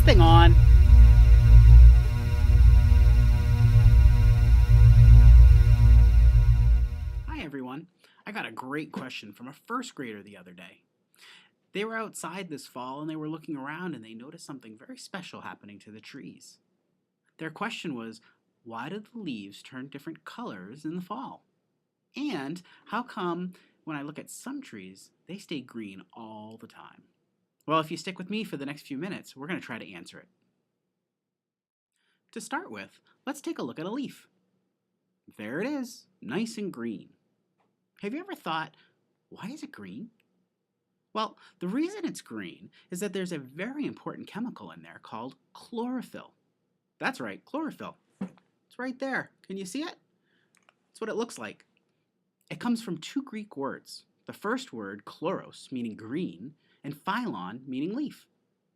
thing on? Hi everyone. I got a great question from a first grader the other day. They were outside this fall and they were looking around and they noticed something very special happening to the trees. Their question was, why do the leaves turn different colors in the fall? And how come when I look at some trees, they stay green all the time? Well, if you stick with me for the next few minutes, we're going to try to answer it. To start with, let's take a look at a leaf. There it is, nice and green. Have you ever thought, why is it green? Well, the reason it's green is that there's a very important chemical in there called chlorophyll. That's right, chlorophyll. It's right there. Can you see it? That's what it looks like. It comes from two Greek words. The first word, chloros, meaning green, and phylon, meaning leaf.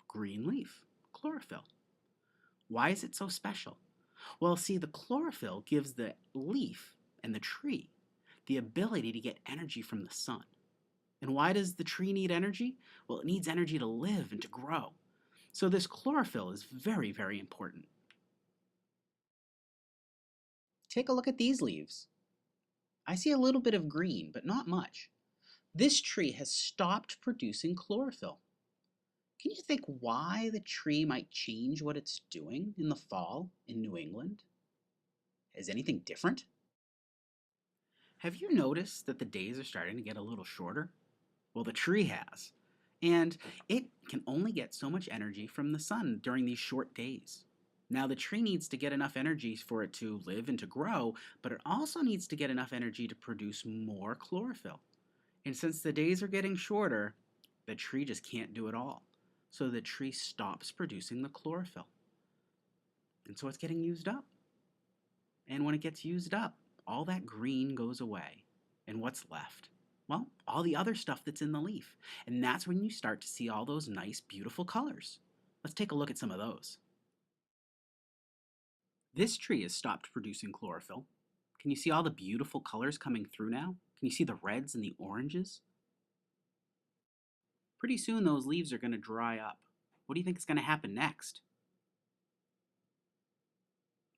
Green leaf, chlorophyll. Why is it so special? Well, see, the chlorophyll gives the leaf and the tree the ability to get energy from the sun. And why does the tree need energy? Well, it needs energy to live and to grow. So this chlorophyll is very, very important. Take a look at these leaves. I see a little bit of green, but not much. This tree has stopped producing chlorophyll. Can you think why the tree might change what it's doing in the fall in New England? Is anything different? Have you noticed that the days are starting to get a little shorter? Well, the tree has. And it can only get so much energy from the sun during these short days. Now, the tree needs to get enough energy for it to live and to grow, but it also needs to get enough energy to produce more chlorophyll. And since the days are getting shorter, the tree just can't do it all. So the tree stops producing the chlorophyll. And so it's getting used up. And when it gets used up, all that green goes away. And what's left? Well, all the other stuff that's in the leaf. And that's when you start to see all those nice, beautiful colors. Let's take a look at some of those. This tree has stopped producing chlorophyll. Can you see all the beautiful colors coming through now? Can you see the reds and the oranges? Pretty soon those leaves are going to dry up. What do you think is going to happen next?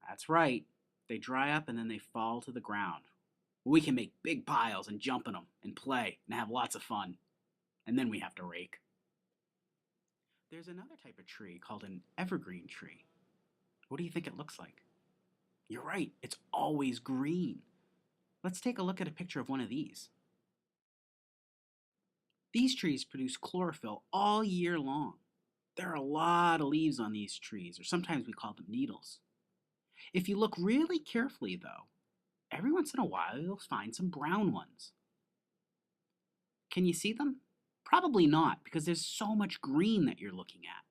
That's right. They dry up and then they fall to the ground. We can make big piles and jump in them and play and have lots of fun. And then we have to rake. There's another type of tree called an evergreen tree. What do you think it looks like? You're right, it's always green. Let's take a look at a picture of one of these. These trees produce chlorophyll all year long. There are a lot of leaves on these trees, or sometimes we call them needles. If you look really carefully, though, every once in a while you'll find some brown ones. Can you see them? Probably not, because there's so much green that you're looking at.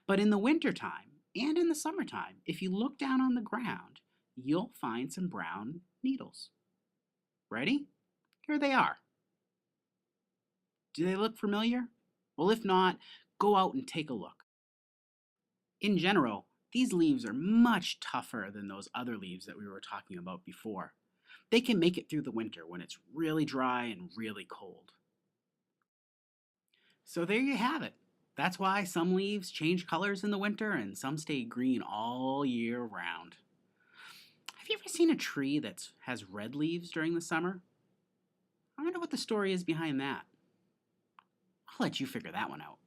But in the wintertime and in the summertime, if you look down on the ground, you'll find some brown needles. Ready? Here they are. Do they look familiar? Well, if not, go out and take a look. In general, these leaves are much tougher than those other leaves that we were talking about before. They can make it through the winter when it's really dry and really cold. So there you have it. That's why some leaves change colors in the winter and some stay green all year round. Have you ever seen a tree that has red leaves during the summer? I wonder what the story is behind that. I'll let you figure that one out.